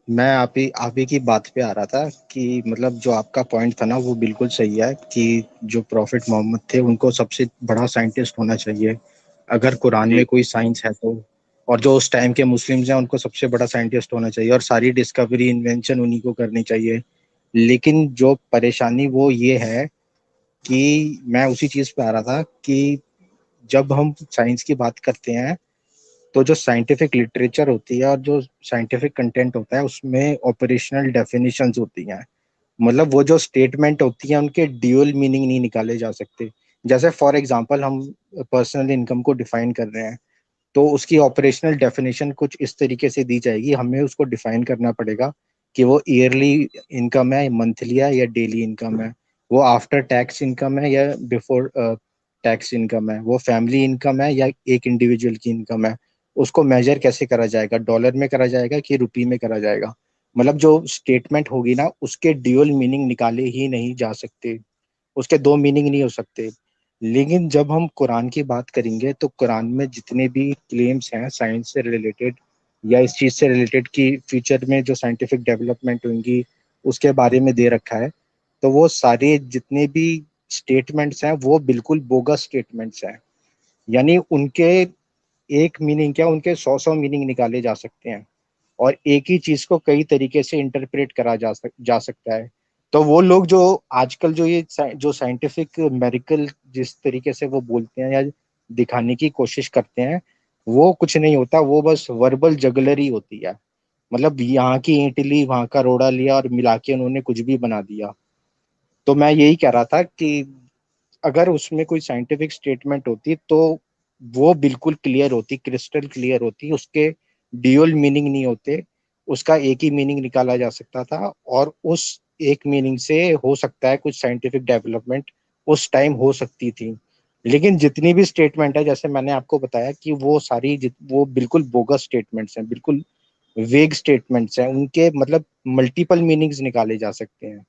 मैं आप ही की बात पे आ रहा था कि मतलब जो आपका पॉइंट था ना वो बिल्कुल सही है कि जो प्रॉफिट मोहम्मद थे उनको सबसे बड़ा साइंटिस्ट होना चाहिए अगर कुरान जी। में कोई साइंस है तो। और जो उस टाइम के मुस्लिम्स हैं उनको सबसे बड़ा साइंटिस्ट होना चाहिए और सारी डिस्कवरी इन्वेंशन उन्हीं को करनी चाहिए। लेकिन जो परेशानी वो ये है कि मैं उसी चीज पे आ रहा था कि जब हम साइंस की बात करते हैं तो जो साइंटिफिक लिटरेचर होती है और जो साइंटिफिक कंटेंट होता है उसमें ऑपरेशनल डेफिनेशंस होती हैं। मतलब वो जो स्टेटमेंट होती है उनके ड्यूअल मीनिंग नहीं निकाले जा सकते। जैसे फॉर एग्जांपल हम पर्सनल इनकम को डिफाइन कर रहे हैं तो उसकी ऑपरेशनल डेफिनेशन कुछ इस तरीके से दी जाएगी, हमें उसको डिफाइन करना पड़ेगा कि वो ईयरली इनकम है, मंथली है या डेली इनकम है, वो आफ्टर टैक्स इनकम है या बिफोर टैक्स इनकम है, वो फैमिली इनकम है या एक इंडिविजुअल की इनकम है। उसको मेजर कैसे करा जाएगा, डॉलर में करा जाएगा कि रुपी में करा जाएगा। मतलब जो स्टेटमेंट होगी ना उसके ड्यूअल मीनिंग निकाले ही नहीं जा सकते, उसके दो मीनिंग नहीं हो सकते। लेकिन जब हम कुरान की बात करेंगे तो कुरान में जितने भी क्लेम्स हैं साइंस से रिलेटेड या इस चीज से रिलेटेड कि फ्यूचर में जो साइंटिफिक डेवलपमेंट होंगी उसके बारे में दे रखा है। तो वो सारे जितने भी स्टेटमेंट्स हैं वो बिल्कुल बोगस स्टेटमेंट्स हैं। यानी उनके एक मीनिंग क्या, उनके सौ सौ मीनिंग निकाले जा सकते हैं और एक ही चीज को कई तरीके से इंटरप्रेट करा जा सकता है। तो वो लोग जो आजकल जो जो साइंटिफिक मेरिकल जिस तरीके से वो बोलते हैं या दिखाने की कोशिश करते हैं वो कुछ नहीं होता, वो बस वर्बल जगलरी होती है। मतलब यहाँ की ईंट ली वहां का रोड़ा लिया और मिला के उन्होंने कुछ भी बना दिया। तो मैं यही कह रहा था कि अगर उसमें कोई साइंटिफिक स्टेटमेंट होती तो वो बिल्कुल क्लियर होती, क्रिस्टल क्लियर होती, उसके ड्यूअल मीनिंग नहीं होते, उसका एक ही मीनिंग निकाला जा सकता था और उस एक मीनिंग से हो सकता है कुछ साइंटिफिक डेवलपमेंट उस टाइम हो सकती थी। लेकिन जितनी भी स्टेटमेंट है जैसे मैंने आपको बताया कि वो सारी वो बिल्कुल बोगस स्टेटमेंट्स हैं, बिल्कुल वेग स्टेटमेंट्स हैं, उनके मतलब मल्टीपल मीनिंग्स निकाले जा सकते हैं।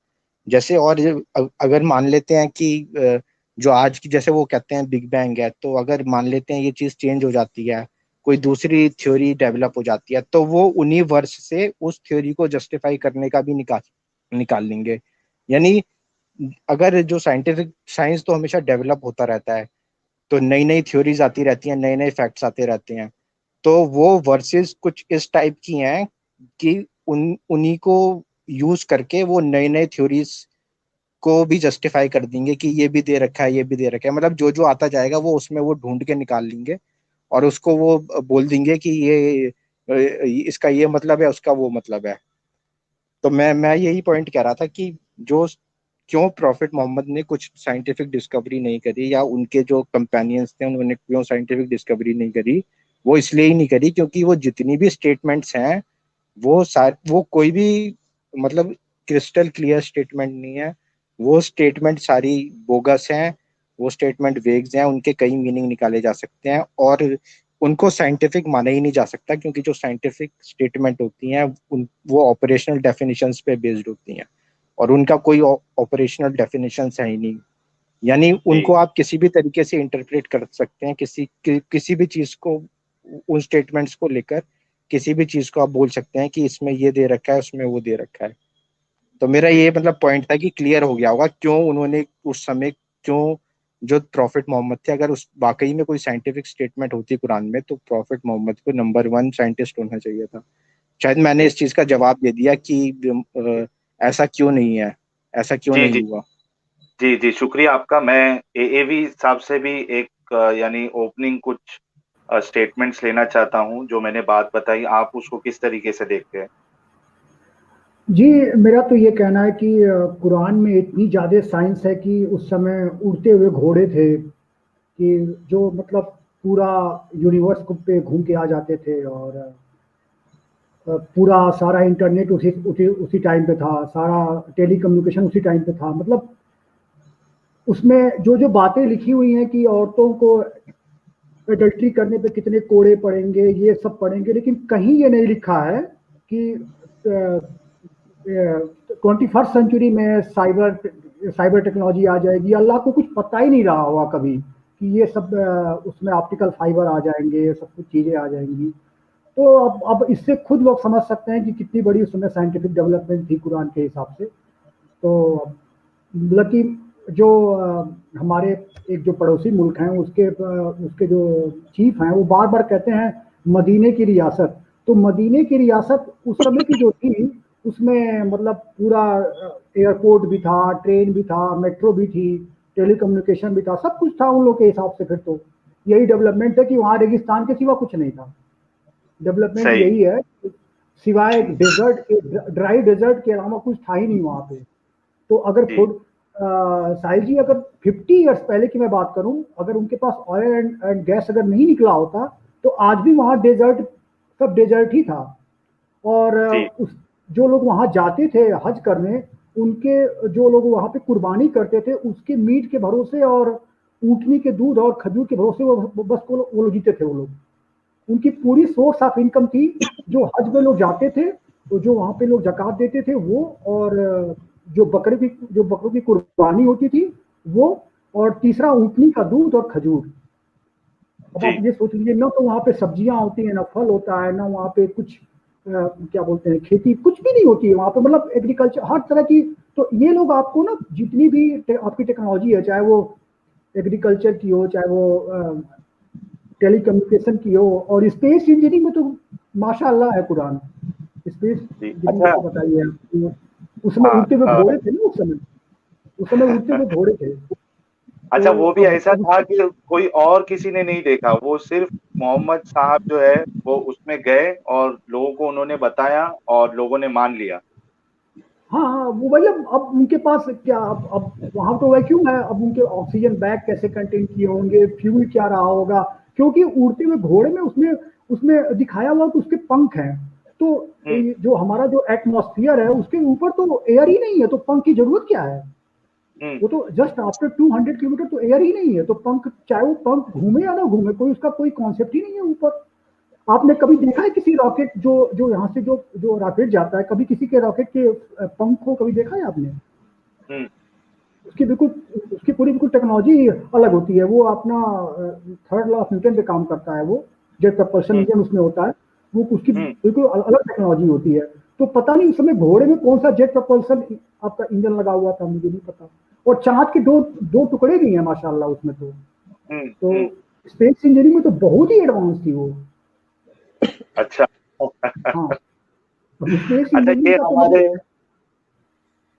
जैसे और अगर मान लेते हैं कि जो आज की जैसे वो कहते हैं बिग बैंग है, तो अगर मान लेते हैं ये चीज चेंज हो जाती है, कोई दूसरी थ्योरी डेवलप हो जाती है तो वो उन्हीं वर्ष से उस थ्योरी को जस्टिफाई करने का भी निकाल निकाल लेंगे। यानी अगर जो साइंटिफिक साइंस तो हमेशा डेवलप होता रहता है, तो नई नई थ्योरीज आती रहती हैं, नए नए फैक्ट्स आते रहते हैं। तो वो वर्सेस कुछ इस टाइप की हैं कि उन्हीं को यूज करके वो नए नए थ्योरीज को भी जस्टिफाई कर देंगे कि ये भी दे रखा है, ये भी दे रखा है। मतलब जो जो आता जाएगा वो उसमें वो ढूंढ के निकाल लेंगे और उसको वो बोल देंगे कि ये इसका ये मतलब है, उसका वो मतलब है। तो मैं यही पॉइंट कह रहा था कि जो क्यों प्रॉफिट मोहम्मद ने कुछ साइंटिफिक डिस्कवरी नहीं करी या उनके जो कंपेनियंस थे उन्होंने क्यों साइंटिफिक डिस्कवरी नहीं करी, वो इसलिए ही नहीं करी क्योंकि वो जितनी भी स्टेटमेंट्स हैं वो कोई भी मतलब क्रिस्टल क्लियर स्टेटमेंट नहीं है। वो स्टेटमेंट सारी बोगस हैं, वो स्टेटमेंट वेग्स हैं, उनके कई मीनिंग निकाले जा सकते हैं और उनको साइंटिफिक माना ही नहीं जा सकता क्योंकि जो साइंटिफिक स्टेटमेंट होती हैं वो ऑपरेशनल डेफिनेशंस पे बेस्ड होती हैं और उनका कोई ऑपरेशनल डेफिनेशंस है ही नहीं। यानी उनको जी। आप किसी भी तरीके से इंटरप्रेट कर सकते हैं, किसी भी चीज को उन स्टेटमेंट्स को लेकर किसी भी चीज को आप बोल सकते हैं कि इसमें ये दे रखा है उसमें वो दे रखा है। तो मेरा ये मतलब पॉइंट था कि क्लियर हो गया होगा क्यों उन्होंने उस समय क्यों जो प्रॉफिट मोहम्मद थे, अगर उस वाकई में कोई साइंटिफिक स्टेटमेंट होती कुरान में तो प्रॉफिट मोहम्मद को नंबर वन साइंटिस्ट होना चाहिए था। शायद मैंने इस चीज का जवाब दे दिया कि ऐसा क्यों नहीं है, ऐसा क्यों जी। नहीं जी। हुआ। जी। जी, शुक्रिया आपका। मैं एएवी साहब से भी एक यानी ओपनिंग कुछ स्टेटमेंट्स लेना चाहता हूं। जो मैंने बात बताई, आप उसको किस तरीके से देखते हैं? जी, मेरा तो ये कहना है कि कुरान में इतनी ज़्यादा साइंस है कि उस समय उड़ते हुए घोड़े थे कि जो मतलब पूरा यूनिवर्स को पे घूम के आ जाते थे, और पूरा सारा इंटरनेट उसी उसी उसी टाइम पे था, सारा टेलीकम्युनिकेशन उसी टाइम पे था। मतलब उसमें जो जो बातें लिखी हुई हैं कि औरतों को एडल्ट्री करने पे कितने कोड़े पड़ेंगे, ये सब पड़ेंगे, लेकिन कहीं ये नहीं लिखा है कि 21st सेंचुरी में साइबर साइबर टेक्नोलॉजी आ जाएगी। अल्लाह को कुछ पता ही नहीं रहा होगा कभी कि ये सब उसमें ऑप्टिकल फाइबर आ जाएंगे, ये सब कुछ चीज़ें आ जाएंगी। तो अब इससे खुद लोग समझ सकते हैं कि कितनी बड़ी उस समय साइंटिफिक डेवलपमेंट थी कुरान के हिसाब से। तो मतलब कि जो हमारे एक जो पड़ोसी मुल्क हैं उसके जो चीफ हैं वो बार बार कहते हैं मदीने की रियासत। तो मदीने की रियासत उस समय की जो थी उसमें मतलब पूरा एयरपोर्ट भी था, ट्रेन भी था, मेट्रो भी थी, टेलीकम्युनिकेशन भी था, सब कुछ था उन लोग के हिसाब से। फिर तो यही डेवलपमेंट है कि वहाँ रेगिस्तान के सिवा कुछ नहीं था। डेवलपमेंट सही। यही है, सिवाय डेजर्ट, ड्राई डेजर्ट के अलावा कुछ था ही नहीं वहाँ पे। तो अगर जी। साहिल जी अगर 50 ईयर्स पहले की मैं बात करूं, अगर उनके पास ऑयल एंड गैस अगर नहीं निकला होता तो आज भी वहाँ डेजर्ट, सब डेजर्ट ही था। और जी। जो लोग वहाँ जाते थे हज करने, उनके जो लोग वहाँ पे कुर्बानी करते थे उसके मीट के भरोसे और ऊँटनी के दूध और खजूर के भरोसे वो बस वो लोग जीते थे। वो लोग, उनकी पूरी सोर्स ऑफ इनकम थी। जो हज में लोग जाते थे तो जो वहाँ पे लोग जकात देते थे वो, और जो बकरों की कुर्बानी होती थी वो, और तीसरा ऊँटनी का दूध और खजूर। अब आप जी। ये सोच लीजिए, ना तो वहाँ पे सब्जियां होती हैं, ना फल होता है, ना वहाँ पे कुछ क्या बोलते हैं खेती, कुछ भी नहीं होती है वहाँ पे, मतलब एग्रीकल्चर हर तरह की। तो ये लोग आपको ना जितनी भी आपकी टेक्नोलॉजी है, चाहे वो एग्रीकल्चर की हो, चाहे वो टेलीकम्युनिकेशन की हो, और स्पेस इंजीनियरिंग में तो माशाअल्लाह है कुरान। स्पेस जी। इंजीनियरिंग में अच्छा। तो बताइए आप, उस समय हाँ। उड़ते हुए घोड़े थे ना, उस समय उड़ते हुए घोड़े थे। अच्छा, तो वो भी ऐसा अब था कि कोई और किसी ने नहीं देखा, वो सिर्फ मोहम्मद साहब जो है वो उसमें गए और लोगों को उन्होंने बताया और लोगों ने मान लिया। हाँ हाँ, वो मतलब अब उनके पास क्या, अब वहां तो वैक्यूम है, अब उनके ऑक्सीजन बैग कैसे कंटेन किए होंगे, फ्यूल क्या रहा होगा, क्योंकि उड़ते हुए घोड़े में उसमें उसमें दिखाया हुआ कि उसके पंख हैं। तो हम्म। जो हमारा जो एटमॉस्फेयर है उसके ऊपर तो एयर ही नहीं है, तो पंख की जरूरत क्या है? हम्म। वो तो जस्ट आफ्टर 200 किलोमीटर तो एयर ही नहीं है, तो पंख, चाहे वो पंख घूमे या ना घूमे, कोई उसका कोई कॉन्सेप्ट ही नहीं है ऊपर। आपने कभी देखा है किसी रॉकेट जो जो यहाँ से जो रॉकेट जाता है, कभी किसी के रॉकेट के पंख को कभी देखा है आपने? हम्म। उसकी बिल्कुल, उसकी पूरी बिल्कुल टेक्नोलॉजी अलग होती है। वो अपना थर्ड लॉ ऑफ न्यूटन पे काम करता है, वो जेट प्रपल्शन हम्म। इंजन उसमें होता है। वो उसकी हम्म। बिल्कुल अलग टेक्नोलॉजी होती है। तो पता नहीं उस समय घोड़े में कौन सा जेट प्रपल्सन आपका इंजन लगा हुआ था, मुझे नहीं पता। और चांद के दो दो टुकड़े भी हैं माशाल्लाह उसमें। हम्म। तो हम्म। स्पेस इंजीनियरिंग में तो बहुत ही एडवांस थी वो। अच्छा। हाँ, अब स्पेस अच्छा, इंजीनियरिंग ये का तो हमारे, मतलब,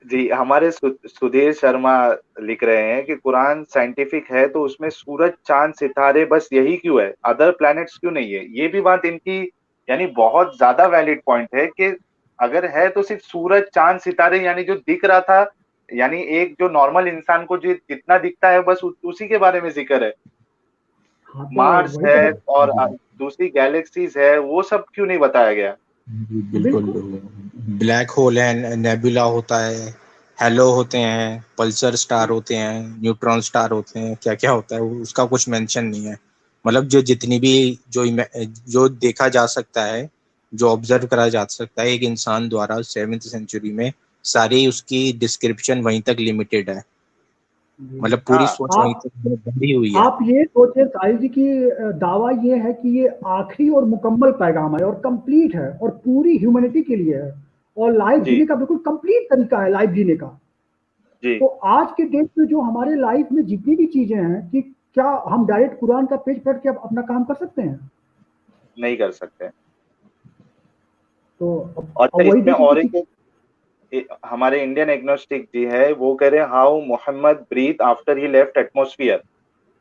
जी, हमारे सुधीर शर्मा लिख रहे हैं कि कुरान साइंटिफिक है तो उसमें सूरज चांद सितारे बस यही क्यों है, अदर प्लैनेट्स क्यों नहीं है? ये भी बात इनकी यानी बहुत ज्यादा वैलिड पॉइंट है कि अगर है तो सिर्फ सूरज चांद सितारे यानी जो दिख रहा था, यानी एक जो नॉर्मल इंसान को जो जितना दिखता है बस उसी के बारे में जिक्र है। हाँ तो मार्स वही तो है और दूसरी गैलेक्सीज है, वो सब क्यों नहीं बताया गया? जी बिल्कुल। बिल्कुल। ब्लैक होल है, नेबुला होता है, हेलो होते हैं, पल्सर स्टार होते हैं, न्यूट्रॉन स्टार होते हैं, क्या क्या होता है उसका कुछ मेंशन नहीं है। मतलब जो जितनी भी जो देखा जा सकता है, जो ऑब्जर्व करा जा सकता है एक इंसान द्वारा 7वीं सेंचुरी में, सारी उसकी डिस्क्रिप्शन वहीं तक लिमिटेड है। जी। मतलब पूरी हाँ। सोच वहीं आप तक बंधी हुई है। आप ये सोचे साहिल जी की, दावा ये है कि ये आखिरी और मुकम्मल पैगाम है और कंप्लीट है और पूरी ह्यूमैनिटी के लिए है, और लाइफ जी। जीने का बिल्कुल कंप्लीट तरीका है लाइफ जीने का। जी। तो आज के डेट में जो हमारे लाइफ में जितनी भी चीजें हैं, कि क्या हम डायरेक्ट कुरान का पेज पढ़ के अपना काम कर सकते हैं? नहीं कर सकते। तो और अब वही इसमें देख और लीजिए कि हमारे इंडियन एग्नोस्टिक जी है, वो कह रहे हैं how Mohammad breathe after he left atmosphere.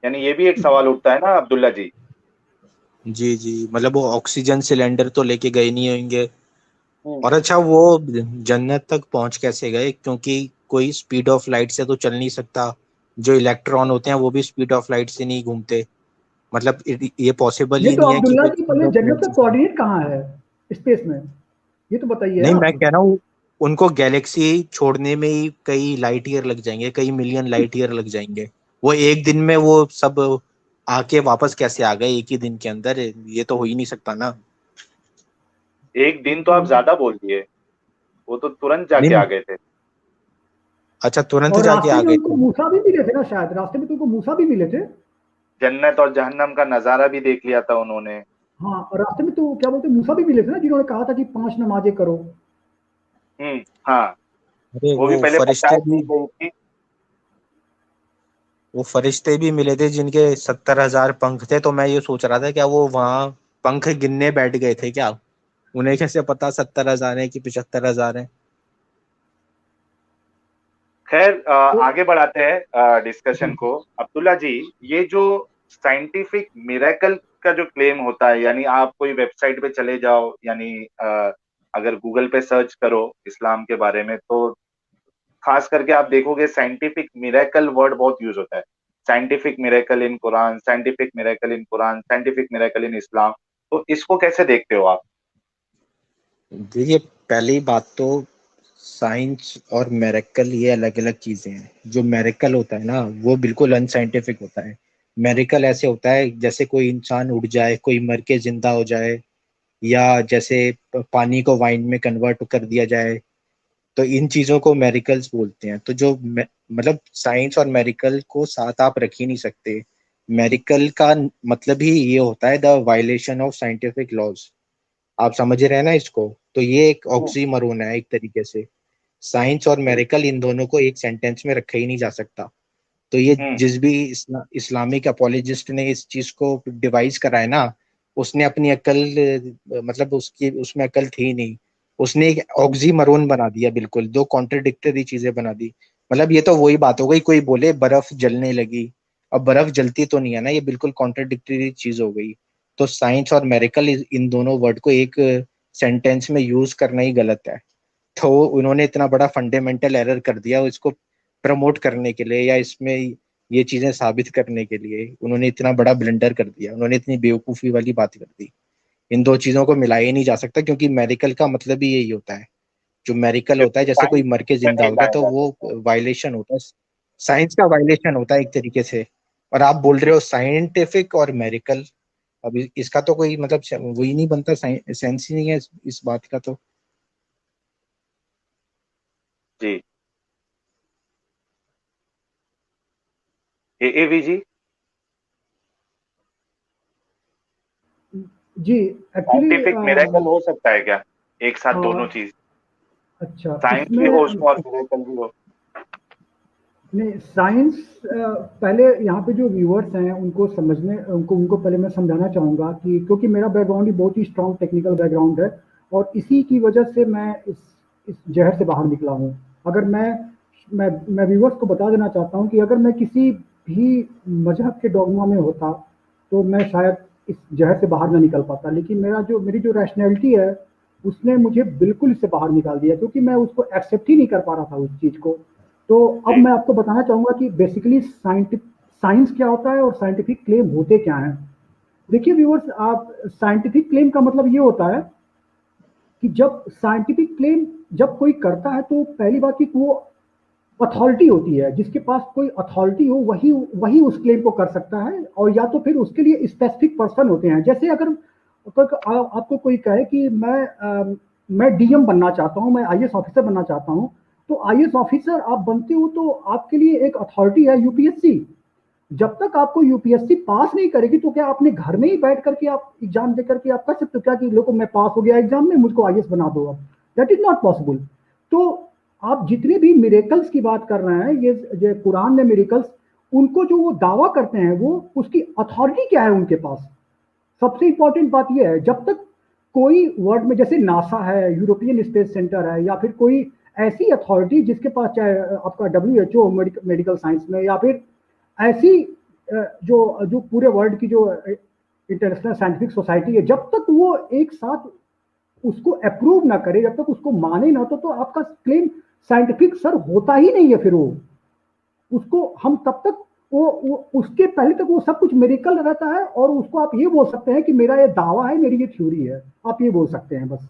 यानी ये भी एक सवाल उठता है ना अब्दुल्ला जी। जी जी, मतलब वो ऑक्सीजन सिलेंडर तो लेके गए नहीं होंगे। हम्म। और अच्छा, वो जन्नत तक पहुंच कैसे गए? क्योंकि कोई स्पीड ऑफ लाइट से तो चल नहीं सकता। जो इलेक्ट्रॉन होते हैं वो भी स्पीड ऑफ लाइट से नहीं घूमते। मतलब ये पॉसिबल नहीं, ही तो नहीं है कि अब्दुल्ला वो जी स्पीड पहले ऑफ जन्नत लाइट का से। कोऑर्डिनेट कहाँ है स्पेस में, ये तो बताइए नहीं, मैं आप। कह रहा हूँ उनको गैलेक्सी छोड़ने में ही कई लाइट ईयर लग जाएंगे, कई मिलियन लाइट ईयर लग जाएंगे। वो एक दिन में वो सब आके वापस कैसे आ गए एक ही दिन के अंदर? ये तो हो ही नहीं सकता ना। एक दिन तो आप ज्यादा बोल दिए, वो तो तुरंत जाके नहीं, आ गए थे। अच्छा तुरंत और जाके रास्ते आ में गए उनको थे। मूसा भी मिले थे ना, शायद रास्ते में तो उनको मूसा भी मिले थे। जन्नत और जहन्नम का नजारा भी देख लिया था उन्होंने। हाँ, और रास्ते में तो क्या बोलते हैं, मूसा भी मिले थे ना, जिन्होंने कहा था कि 5 नमाजें करो। हाँ, अरे वो भी पहले फरिश्ते बता भी दी गई थी। वो फरिश्ते भी मिले थे जिनके 70,000 पंख थे, तो मैं ये सोच रहा था क्या वो वहां पंख गिनने बैठ गए थे क्या? उन्हें कैसे पता 70,000 है कि 75,000 है? खैर, तो आगे बढ़ाते हैं डिस्कशन जी, को। अब्दुल्ला जी, ये जो साइंटिफिक मिरेकल का जो क्लेम होता है, यानी आप कोई वेबसाइट पे चले जाओ, यानी अगर गूगल पे सर्च करो इस्लाम के बारे में, तो खास करके आप देखोगे साइंटिफिक मिरेकल वर्ड बहुत यूज होता है। Scientific miracle in Quran, scientific miracle in Quran, scientific miracle in Islam. तो इसको कैसे देखते हो आप? देखिए, पहली बात तो साइंस और मेरेकल ये अलग अलग चीजें हैं। जो मेरेकल होता है ना वो बिल्कुल अनसाइंटिफिक होता है। मेरेकल ऐसे होता है जैसे कोई इंसान उड़ जाए, कोई मर के जिंदा हो जाए, या जैसे पानी को वाइन में कन्वर्ट कर दिया जाए। तो इन चीजों को मेरिकल्स बोलते हैं। तो मतलब साइंस और मेरिकल को साथ आप रख ही नहीं सकते। मेरिकल का मतलब ही ये होता है the violation of scientific laws. आप समझ रहे हैं ना इसको? तो ये एक ऑक्सीमोरोन है एक तरीके से। साइंस और जी। मेरिकल इन दोनों को एक सेंटेंस में रखा ही नहीं जा सकता। तो ये हम्म। जिस भी इस्लामिक अपोलोजिस्ट ने इस चीज को डिवाइस करा है ना, उसने अपनी अकल, मतलब उसकी उसमें अकल थी नहीं। उसने एक ऑक्सीमरोन बना दिया, बिल्कुल दो कॉन्ट्रडिक्टरी चीजें बना दी। मतलब ये तो वही बात हो गई, कोई बोले बर्फ जलने लगी, अब बर्फ जलती तो नहीं है ना, ये बिल्कुल कॉन्ट्रडिक्टरी चीज हो गई। तो साइंस और मेरिकल इन दोनों वर्ड को एक सेंटेंस में यूज करना ही गलत है। तो उन्होंने इतना बड़ा फंडामेंटल एरर कर दिया, इसको प्रमोट करने के लिए या इसमें ये चीजें साबित करने के लिए उन्होंने इतना बड़ा ब्लंडर कर दिया, उन्होंने इतनी बेवकूफी वाली बात कर दी। इन दो चीजों को मिलाया ही नहीं जा सकता, क्योंकि मेडिकल का मतलब ही यही होता है। जो मेडिकल होता है, जैसे कोई साइंस मर के में जिंदा नहीं हो गया लाया तो जा वो सकता। वायलेशन होता है। साइंस का वायलेशन होता है एक तरीके से। और आप बोल रहे हो साइंटिफिक और मेडिकल, अब इसका तो कोई मतलब वही नहीं बनता, सेंस ही नहीं है इस बात का तो। जी। एवी जी, जी, एक्चुअली साइंटिफिक मिरेकल हो सकता है क्या एक साथ दोनों चीज? अच्छा, साइंस भी हो इसमें उसमें और मिरेकल भी हो। नहीं, साइंस पहले यहाँ पे जो व्यूअर्स हैं उनको समझने उनको उनको पहले मैं समझाना चाहूँगा कि क्योंकि मेरा बैकग्राउंड ही बहुत ही स्ट्रॉन्ग टेक्निकल बैकग्राउंड है, और इसी की वजह से मैं इस जहर से बाहर निकला हूँ। अगर मैं व्यूअर्स को बता देना चाहता हूँ कि अगर मैं किसी भी मजहब के डॉगमा में होता तो मैं शायद इस जहर से बाहर ना निकल पाता, लेकिन मेरी जो रैशनैलिटी है उसने मुझे बिल्कुल इससे बाहर निकाल दिया, क्योंकि मैं उसको एक्सेप्ट ही नहीं कर पा रहा था उस चीज़ को। तो अब जी। मैं आपको बताना चाहूंगा कि बेसिकली साइंस क्या होता है और साइंटिफिक क्लेम होते क्या हैं। देखिए व्यूअर्स, आप साइंटिफिक क्लेम का मतलब ये होता है कि जब साइंटिफिक क्लेम जब कोई करता है तो पहली बात कि वो अथॉरिटी होती है, जिसके पास कोई अथॉरिटी हो वही वही उस क्लेम को कर सकता है, और या तो फिर उसके लिए स्पेसिफिक पर्सन होते हैं। जैसे अगर आपको कोई कहे कि मैं डीएम बनना चाहता हूं, मैं आईएएस ऑफिसर बनना चाहता हूं, तो आईएएस ऑफिसर आप बनते हो तो आपके लिए एक अथॉरिटी है यूपीएससी। जब तक आपको यूपीएससी पास नहीं करेगी तो क्या आपने घर में ही बैठ करके आप एग्जाम दे करके आप कर सकते हो क्या कि लोगों मैं पास हो गया एग्जाम में, मुझको आईएएस बना दो? अब दैट इज नॉट पॉसिबल। तो आप जितने भी मिरेकल्स की बात कर रहे हैं, ये कुरान में मिरेकल्स, उनको जो वो दावा करते हैं वो उसकी अथॉरिटी क्या है उनके पास। सबसे इंपॉर्टेंट बात यह है, जब तक कोई वर्ल्ड में जैसे नासा है, यूरोपियन स्पेस सेंटर है, या फिर कोई ऐसी अथॉरिटी जिसके पास चाहे आपका डब्ल्यूएचओ मेडिकल साइंस में, या फिर ऐसी जो जो पूरे वर्ल्ड की जो इंटरनेशनल साइंटिफिक सोसाइटी है, जब तक वो एक साथ उसको अप्रूव ना करे, जब तक उसको माने ना, तो आपका क्लेम साइंटिफिक सर होता ही नहीं है। फिर वो उसको हम तब तक वो उसके पहले तक वो सब कुछ मेडिकल रहता है, और उसको आप ये बोल सकते हैं कि मेरा ये दावा है, मेरी ये थ्योरी है, आप ये बोल सकते हैं बस।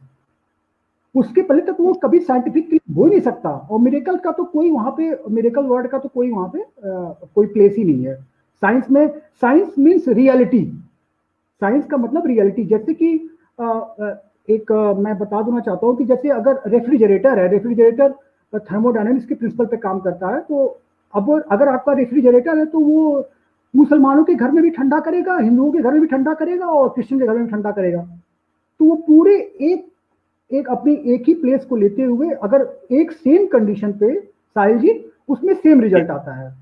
उसके पहले तक वो कभी साइंटिफिक हो ही नहीं सकता। और मेडिकल का तो कोई वहां पे, मेडिकल वर्ड का तो कोई वहां पे कोई प्लेस ही नहीं है साइंस में। Science means reality. साइंस का मतलब रियलिटी। जैसे कि मैं बता देना चाहता हूँ कि जैसे अगर रेफ्रिजरेटर है, रेफ्रिजरेटर थर्मोडायनेमिक्स के प्रिंसिपल पे काम करता है, तो अब अगर आपका रेफ्रिजरेटर है तो वो मुसलमानों के घर में भी ठंडा करेगा, हिंदुओं के घर में भी ठंडा करेगा और क्रिश्चियन के घर में भी ठंडा करेगा। तो वो पूरे एक अपनी एक ही प्लेस को लेते हुए अगर एक सेम कंडीशन पे साहिल जी उसमें सेम रिजल्ट आता है।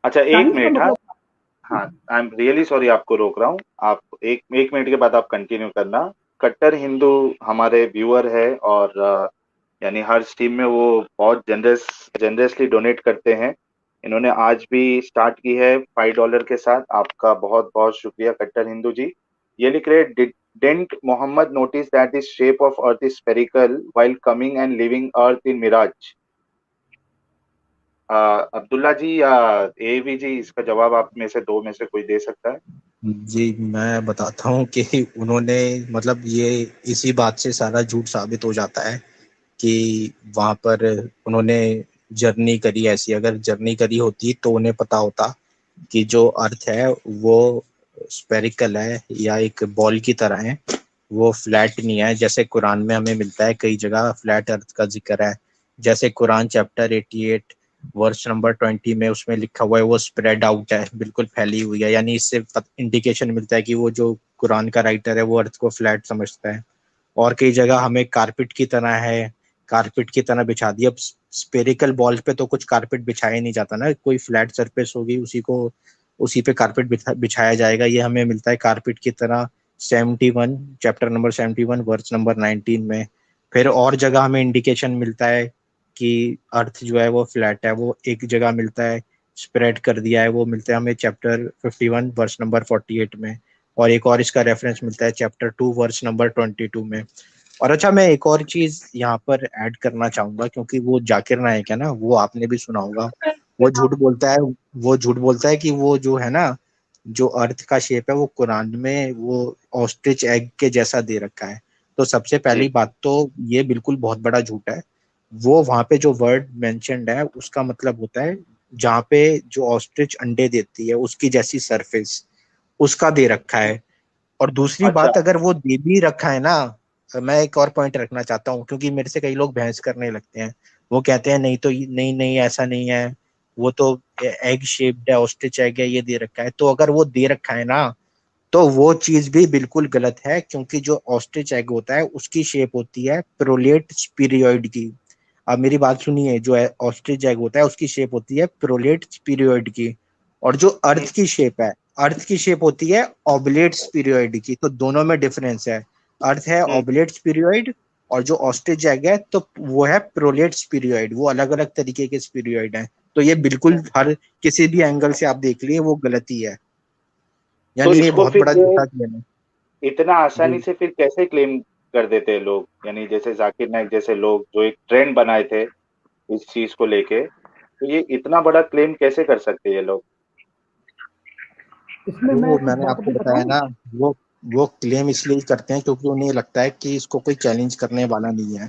अच्छा एक मिनट, मतलब हाँ आई एम रियली सॉरी आपको रोक रहा हूँ, आप एक मिनट के बाद आप कंटिन्यू करना। कट्टर हिंदू हमारे व्यूअर है और यानी हर स्ट्रीम में वो बहुत जनरसली डोनेट करते हैं। इन्होंने आज भी स्टार्ट की है $5 के साथ। आपका बहुत बहुत शुक्रिया कट्टर हिंदू जी। ये लिख रहे didn't Mohammad notice that the shape of earth is spherical while coming and living earth in Miraj. Abdullah ji या एवी जी, इसका जवाब आप में से दो में से कोई दे सकता है? जी मैं बताता हूँ कि उन्होंने मतलब ये इसी बात से सारा झूठ साबित हो जाता है कि वहां पर उन्होंने जर्नी करी। ऐसी अगर जर्नी करी होती तो उन्हें पता होता कि जो अर्थ है वो स्पेरिकल है या एक बॉल की तरह है, वो फ्लैट नहीं है जैसे कुरान में हमें मिलता है। कई जगह फ्लैट अर्थ का जिक्र है, जैसे कुरान चैप्टर 88 वर्स नंबर 20 में उसमें लिखा हुआ है वो स्प्रेड आउट है, बिल्कुल फैली हुई है। यानी इससे इंडिकेशन मिलता है कि वो जो कुरान का राइटर है वो अर्थ को फ्लैट समझता है। और कई जगह हमें कारपेट की तरह है, कारपेट की तरह बिछा दी। अब स्पेरिकल बॉल पे तो कुछ कारपेट बिछाया नहीं जाता ना, कोई फ्लैट सरफेस होगी उसी पे कारपेट बिछाया जाएगा। ये हमें मिलता है कारपेट की तरह 71 चैप्टर नंबर 71 वर्स नंबर 19 में। फिर और जगह हमें इंडिकेशन मिलता है कि अर्थ जो है वो फ्लैट है, वो एक जगह मिलता है स्प्रेड कर दिया है, वो मिलता है हमें चैप्टर 51 वर्स नंबर 48 में। और एक और इसका रेफरेंस मिलता है चैप्टर 2 वर्स नंबर 22 में। और अच्छा मैं एक और चीज यहाँ पर ऐड करना चाहूंगा, क्योंकि वो जाकिर नाइक है ना, वो आपने भी सुना होगा। वो झूठ बोलता है वो झूठ बोलता है कि वो जो है ना, जो अर्थ का शेप है वो कुरान में वो ऑस्ट्रिच एग के जैसा दे रखा है। तो सबसे पहली बात तो ये बिल्कुल बहुत बड़ा झूठ है। वो वहां पे जो वर्ड मेंशन्ड है उसका मतलब होता है जहाँ पे जो ऑस्ट्रिच अंडे देती है उसकी जैसी सरफेस उसका दे रखा है। और दूसरी अच्छा, बात, अगर वो दे भी रखा है ना, मैं एक और पॉइंट रखना चाहता हूँ, क्योंकि मेरे से कई लोग बहस करने लगते हैं। वो कहते हैं नहीं तो नहीं नहीं ऐसा नहीं है, वो तो एग शेप्ड है, ऑस्ट्रिच एग है, ये दे रखा है। तो अगर वो दे रखा है ना तो वो चीज भी बिल्कुल गलत है, क्योंकि जो ऑस्ट्रिच एग होता है उसकी शेप होती है प्रोलेट स्पीरियोइड की। अब मेरी बात सुनिए, जो ऑस्ट्रिच एग होता है उसकी शेप होती है प्रोलेट स्पीरियोइड की, और जो अर्थ की शेप है, अर्थ की शेप होती है ऑबलेट स्पीरियोइड की। तो दोनों में डिफरेंस है। अर्थ है ऑबलेट स्पीरियोइड और जो ऑस्ट्रिच एग है तो वो है प्रोलेट स्पीरियोइड। वो अलग अलग तरीके के स्पीरियोइड हैं। तो ये बिल्कुल हर किसी भी एंगल से आप देख लिए वो गलती है, तो यानी ये इसको बहुत फिर बड़ा ये झूठा क्लेम है। इतना आसानी जी से फिर कैसे क्लेम कर देते हैं लोग? यानी जैसे जाकिर नाइक जैसे लोग जो एक ट्रेंड बनाए थे इस चीज को लेके, तो ये इतना बड़ा क्लेम कैसे कर सकते हैं ये लोग? इसमें अरे मैं वो कुछ मैंने बात आपको अपनी बताया बताऊं। ना, वो वो क्लेम इसलिए करते हैं क्योंकि उन्हें लगता है कि इसको कोई चैलेंज करने वाला नहीं है।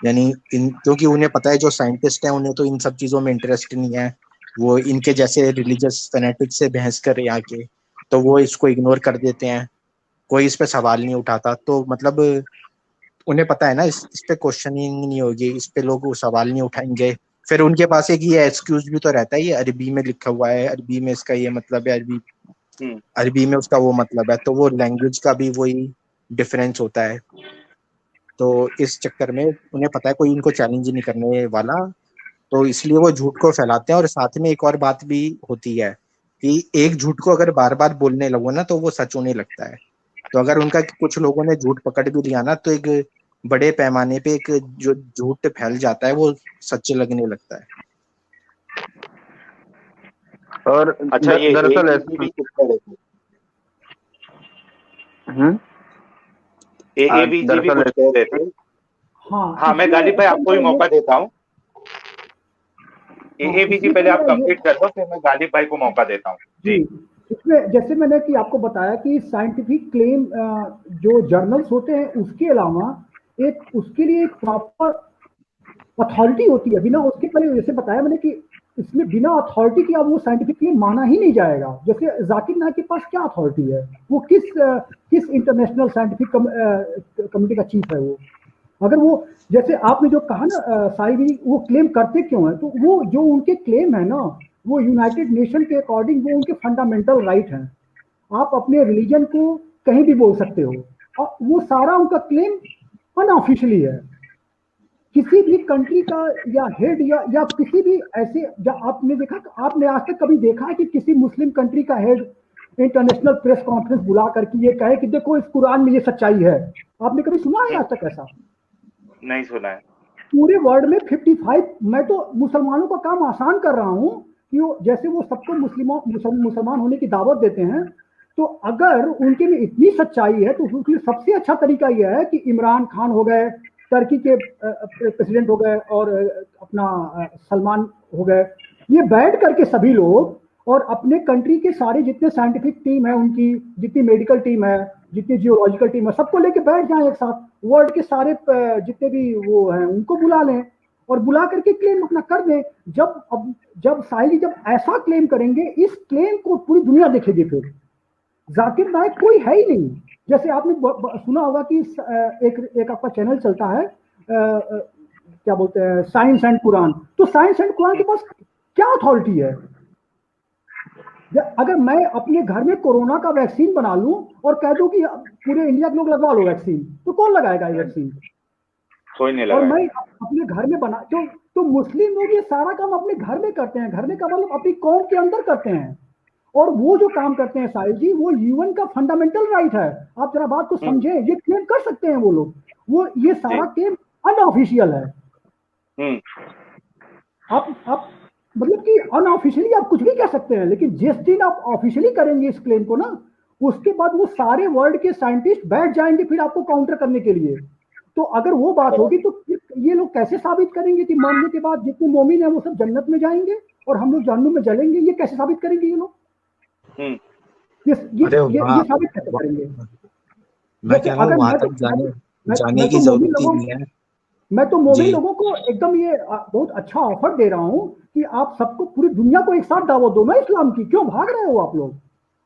यानी क्योंकि उन्हें पता है जो साइंटिस्ट हैं उन्हें तो इन सब चीजों में इंटरेस्ट नहीं है। वो इनके जैसे रिलीजियस फैनेटिक से बहस कर यहाँ के, तो वो इसको इग्नोर कर देते हैं। कोई इस पे सवाल नहीं उठाता। तो मतलब उन्हें पता है ना इस पे क्वेश्चनिंग नहीं होगी, इस पे लोग सवाल नहीं उठाएंगे। फिर उनके पास एक ये एक्सक्यूज भी तो रहता है, ये अरबी में लिखा हुआ है, अरबी में इसका ये मतलब है, अरबी हम्म। अरबी में उसका वो मतलब है। तो वो लैंग्वेज का भी वही डिफरेंस होता है। तो इस चक्कर में उन्हें पता है कोई इनको चैलेंज नहीं करने वाला, तो इसलिए वो झूठ को फैलाते हैं। और साथ में एक और बात भी होती है कि एक झूठ को अगर बार बार बोलने लगो ना तो वो सच होने लगता है। तो अगर उनका कुछ लोगों ने झूठ पकड़ भी लिया ना तो एक बड़े पैमाने पे एक जो झूठ फैल जाता है वो सच लगने लगता है। और अच्छा, ये दरअसल एबीसी भी कुछ कह रहे थे, हम्म एबीजी भी दरअसल कुछ कह रहे थे। हाँ, हाँ, मैं गालिब भाई आपको भी मौका देता हूँ। एबीजी इसमें पहले आप मैं ये कंप्लीट कर दो, फिर मैं गालिब भाई को मौका देता हूँ जी, जी। इसमें जैसे मैंने कि आपको बताया कि साइंटिफिक क्लेम जो जर्नल्स होते हैं उसके अलावा एक उसके लिए एक प्रॉपर अथॉरिटी होती है। बिना उसके पहले जैसे बताया मैंने कि इसमें बिना अथॉरिटी के अब वो साइंटिफिक क्लेम माना ही नहीं जाएगा। जैसे जाकिर नाइक के पास क्या अथॉरिटी है? वो किस इंटरनेशनल साइंटिफिक कम्युनिटी का चीफ है वो? अगर वो जैसे आपने जो कहा ना साई भी वो क्लेम करते क्यों है, तो वो जो उनके क्लेम है ना वो यूनाइटेड नेशन के अकॉर्डिंग वो उनके फंडामेंटल राइट हैं। आप अपने रिलीजन को कहीं भी बोल सकते हो, और वो सारा उनका क्लेम अनऑफिशियली है। किसी भी कंट्री का या हेड या किसी भी ऐसे, आपने देखा, आपने आज तक कभी देखा है कि किसी मुस्लिम कंट्री का हेड इंटरनेशनल प्रेस कॉन्फ्रेंस बुला करके ये कहे कि देखो इस कुरान में ये सच्चाई है? आपने कभी सुना है आज तक ऐसा? नहीं सुना है। पूरे वर्ल्ड में 55, मैं तो मुसलमानों का काम आसान कर रहा हूं कि जैसे वो सबको मुसलमान होने की दावत देते हैं, तो अगर उनके में इतनी सच्चाई है तो उसके लिए सबसे अच्छा तरीका यह है कि इमरान खान हो गए, टर्की के प्रेसिडेंट हो गए, और अपना सलमान हो गए, ये बैठ करके सभी लोग, और अपने कंट्री के सारे जितने साइंटिफिक टीम है, उनकी जितनी मेडिकल टीम है, जितनी जियोलॉजिकल टीम है, सबको लेके बैठ जाएं एक साथ, वर्ल्ड के सारे जितने भी वो हैं उनको बुला लें और बुला करके क्लेम अपना कर दें। जब साहिल जी जब ऐसा क्लेम करेंगे, इस क्लेम को पूरी दुनिया देखेगी। फिर जाकिर नाइक कोई है ही नहीं। जैसे आपने सुना होगा कि एक आपका चैनल चलता है, क्या बोलते हैं, साइंस एंड कुरान। तो साइंस एंड कुरान के पास क्या अथॉरिटी है? अगर मैं अपने घर में कोरोना का वैक्सीन बना लूं और कह दूं कि पूरे इंडिया के लोग लगवा लो वैक्सीन, तो कौन लगाएगा ये वैक्सीन? कोई नहीं और लगाएगा। मैं अपने घर में बना, तो मुस्लिम लोग ये सारा काम अपने घर में करते हैं। घर में का मतलब अपनी कौम के अंदर करते हैं। और वो जो काम करते हैं साहिल जी, वो यूएन का फंडामेंटल राइट है। आप जरा बात को समझें, ये क्लेम कर सकते हैं वो लोग। वो ये सारा क्लेम अनऑफिशियल है। आप मतलब कि अनऑफिशियली आप कुछ भी कह सकते हैं, लेकिन जिस दिन आप ऑफिशियली करेंगे इस क्लेम को ना, उसके बाद वो सारे वर्ल्ड के साइंटिस्ट बैठ जाएंगे फिर आपको काउंटर करने के लिए। तो अगर वो बात होगी तो ये लोग कैसे साबित करेंगे कि मरने के बाद जितने मोमिन है वो सब जन्नत में जाएंगे और हम लोग जहन्नुम में जलेंगे? ये कैसे साबित करेंगे ये लोग? ये साबित कैसे करेंगे? मैं कह रहा हूँ वहां तक जाने की जरूरत ही नहीं है। मैं तो मोमिन लोगों को एकदम ये बहुत अच्छा ऑफर दे रहा हूँ कि आप सबको, पूरी दुनिया को एक साथ दावत दो ना इस्लाम की। क्यों भाग रहे हो आप लोग?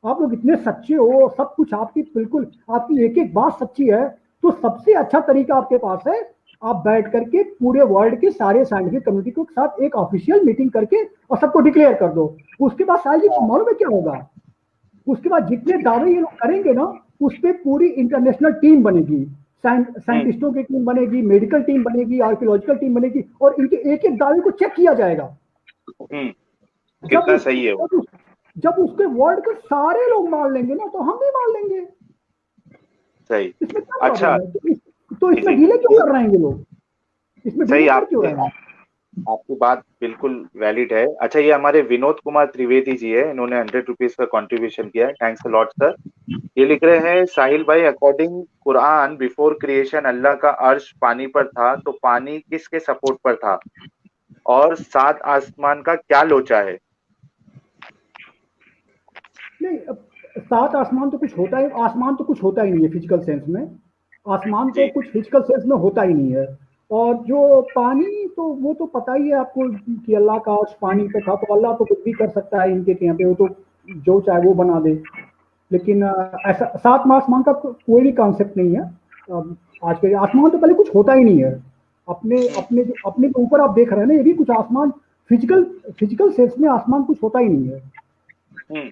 आप लोग इतने सच्चे हो, सब कुछ आपकी, बिल्कुल आपकी एक एक बात सच्ची है। तो सबसे अच्छा तरीका आपके पास है, आप बैठ करके पूरे वर्ल्ड के सारे साइंटिफिक कम्युनिटी के साथ एक ऑफिशियल मीटिंग करके और सबको डिक्लेयर कर दो। उसके बाद साहिल जी मालूम है क्या होगा? उसके बाद जितने दावे ये लोग करेंगे ना, उस पर पूरी इंटरनेशनल टीम बनेगी, साइंटिस्टों की टीम बनेगी, मेडिकल टीम बनेगी, आर्कियोलॉजिकल टीम बनेगी, और इनके एक एक दावे को चेक किया जाएगा। कितना सही है वो। जब उसके वर्ड को सारे लोग मान लेंगे ना, तो हम भी मान लेंगे। सही। इसमें क्या अच्छा, तो इसमें डिले क्यों कर रहे हैं ये लोग? इसमें सही, डिले क्यों रहे हैं? आपकी बात बिल्कुल वैलिड है। अच्छा, ये हमारे विनोद कुमार त्रिवेदी जी है, इन्होंने 100 रुपीज का कंट्रीब्यूशन किया है। Thanks a lot sir. ये लिख रहे हैं, साहिल भाई, अकॉर्डिंग कुरान बिफोर क्रिएशन अल्लाह का अर्श पानी पर था, तो पानी किसके सपोर्ट पर था और 7 आसमान का क्या लोचा है? नहीं, 7 आसमान तो कुछ होता है, आसमान तो कुछ होता ही नहीं है फिजिकल सेंस में। आसमान तो कुछ फिजिकल सेंस में होता ही नहीं है। और जो पानी, तो वो तो पता ही है आपको कि अल्लाह का अर्श पानी पे था, तो अल्लाह तो कुछ भी कर सकता है इनके यहाँ पे, वो तो जो चाहे वो बना दे। लेकिन ऐसा 7 आसमान का कोई भी कॉन्सेप्ट नहीं है। आज के आसमान तो पहले कुछ होता ही नहीं है। अपने ऊपर आप देख रहे हैं ना, ये भी कुछ आसमान फिजिकल सेंस में आसमान कुछ होता ही नहीं है।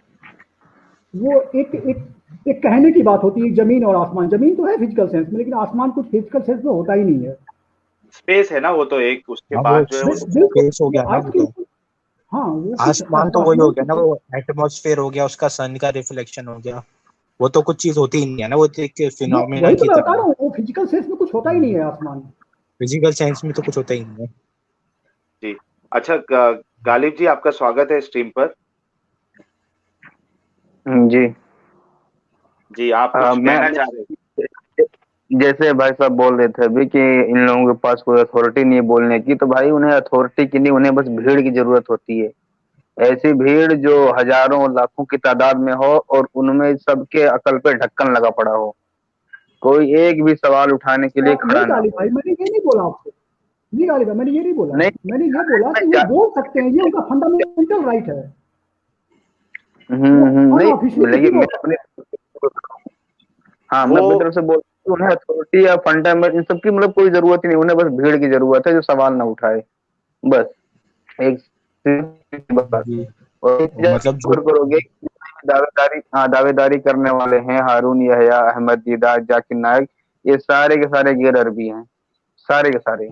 वो एक कहने की बात होती है, जमीन और आसमान। जमीन तो है फिजिकल सेंस में, लेकिन आसमान कुछ फिजिकल सेंस में होता ही नहीं है। स्पेस है ना वो, तो एक उसके बाद जो है स्पेस हो गया ना वो तो। हाँ, वो आसमान तो वही हो गया ना, वो एटमॉस्फेयर हो गया, उसका सन का रिफ्लेक्शन हो गया। वो तो कुछ चीज होती ही नहीं है ना, वो तो एक फिनोमेना की तरह है। वो फिजिकल सेंस में कुछ होता ही नहीं है आसमान। फिजिकल सेंस में तो कुछ होता ही नहीं है जी। अच्छा, गालिब जी, आपका स्वागत है स्ट्रीम पर। जी जी, आप कुछ कहना चाह रहे हैं? जैसे भाई साहब बोल रहे थे अभी कि इन लोगों के पास कोई अथॉरिटी नहीं है बोलने की, तो भाई उन्हें अथॉरिटी की नहीं, उन्हें बस भीड़ की जरूरत होती है। ऐसी भीड़ जो हजारों लाखों की तादाद में हो और उनमें सबके अकल पे ढक्कन लगा पड़ा हो, कोई एक भी सवाल उठाने के लिए खड़ा ना हो। भाई मैंने ये नहीं बोला आपसे, नहीं गालिब भाई, मैंने ये नहीं बोला। मैंने ये बोला कि वो बोल सकते हैं, ये उनका फंडामेंटल राइट है। नहीं, लेकिन मैं अपने, हाँ, मैं अपनी तरफ से बोल, उन्हें अथॉरिटी या फंडामेंटल इन सबकी मतलब कोई जरूरत ही नहीं, उन्हें बस भीड़ की जरूरत है जो सवाल ना उठाए, बस एक बात। और एक चीज़ मतलब जो गौर करोगे, दावेदारी करने वाले हैं, हारून यहया, अहमद दीदार, जाकिर नायक, ये सारे के सारे गैर अरबी हैं, सारे के सारे।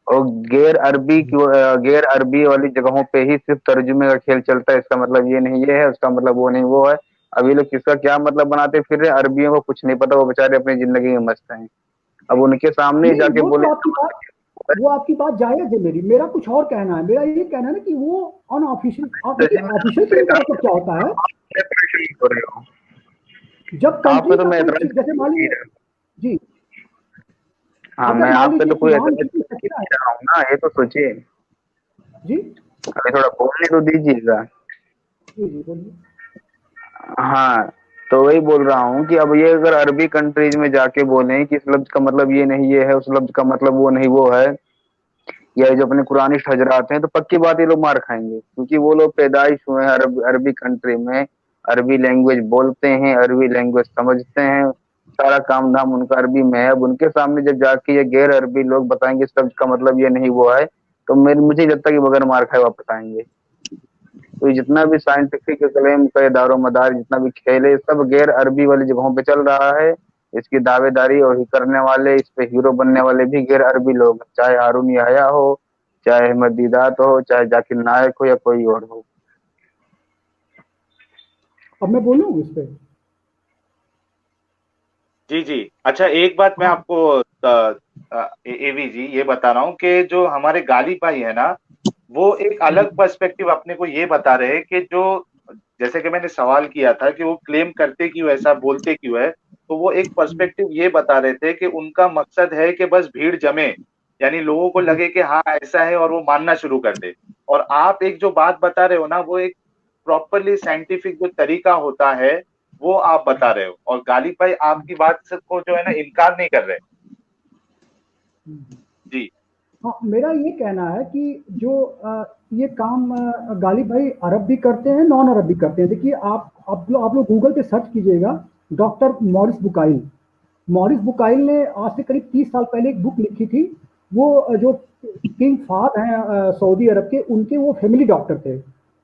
और गैर अरबी वाली जगहों पे ही सिर्फ तर्जुमे का खेल चलता है। इसका मतलब ये नहीं ये है, उसका मतलब वो नहीं वो है। अभी लोग किसका क्या मतलब बनाते फिर रहे, अरबियों को कुछ नहीं पता, वो बेचारे अपनी जिंदगी में मस्त हैं। अब उनके सामने नहीं, जाके वो बोले तो आपकी बात जायज है। मेरा कुछ और कहना है। मेरा ये कहना है ना कि वो अनऑफिशियल, आप देखिए ऑफिशियल कहने का मतलब क्या होता है, हो रहे हो जब आप पे कंट्री तो का मैं कोई एतराज जैसे मान लीजिए जी, हाँ, अगर मैं मान आप पे लीजिए तो कोई कुरान एतराज बिल्कुल नहीं सच्चा है रहा हूँ ना, ये तो सोचिए, जी अभी थोड़ा बोलने तो दीजिएगा। जी जी बोलिए। हाँ, तो वही बोल रहा हूँ कि अब ये अगर अरबी कंट्रीज में जाके बोलें कि इस लफ्ज का मतलब ये नहीं ये है, उस लफ्ज का मतलब वो नहीं वो है, या जो अपने कुरानिस्ट हजरात हैं, तो पक्की बात ये लोग मार खाएंगे, क्योंकि वो लोग पैदाइश हुए हैं अरबी कंट्री में, अरबी लैंग्वेज बोलते हैं, अरबी लैंग्वेज समझते हैं, सारा काम धाम उनका अरबी में है। अब उनके सामने जब जाके ये गैर अरबी लोग बताएंगे इस शब्द का मतलब ये नहीं वो है, तो मुझे लगता है कि बगैर मार खाए वापस आएंगे। तो जितना भी साइंटिफिक क्लेम का दारो मदार, जितना भी खेल है, सब गैर अरबी वाली जगहों पे चल रहा है। इसकी दावेदारी और करने वाले, इस पे हीरो बनने वाले भी गैर अरबी लोग, चाहे हारून यहया हो, चाहे अहमद दीदात हो, चाहे जाकिर नायक हो, या कोई और हो। अब मैं बोलूँ इस पे? जी जी। अच्छा, एक बात मैं हाँ आपको एवी जी ये बता रहा हूँ कि जो हमारे गालिब भाई है ना, वो एक अलग पर्सपेक्टिव अपने को ये बता रहे हैं कि जो, जैसे कि मैंने सवाल किया था कि वो क्लेम करते क्यों, ऐसा बोलते क्यों है, तो वो एक पर्सपेक्टिव ये बता रहे थे कि उनका मकसद है कि बस भीड़ जमे, यानी लोगों को जी लगे कि हाँ ऐसा है और वो मानना शुरू कर दे। और आप एक जो बात बता रहे हो ना, वो एक प्रॉपरली साइंटिफिक जो तरीका होता है वो आप बता रहे हो, और गालिब भाई आपकी बात से को जो है ना इनकार नहीं कर रहे। जी हाँ, मेरा ये कहना है कि जो ये काम गालिब भाई अरब भी करते हैं, नॉन अरब भी करते हैं। देखिए आप लोग गूगल पे सर्च कीजिएगा, डॉक्टर मॉरिस बुकाइल ने आज से करीब 30 साल पहले एक बुक लिखी थी। वो जो किंग फाहद हैं सऊदी अरब के, उनके वो फैमिली डॉक्टर थे।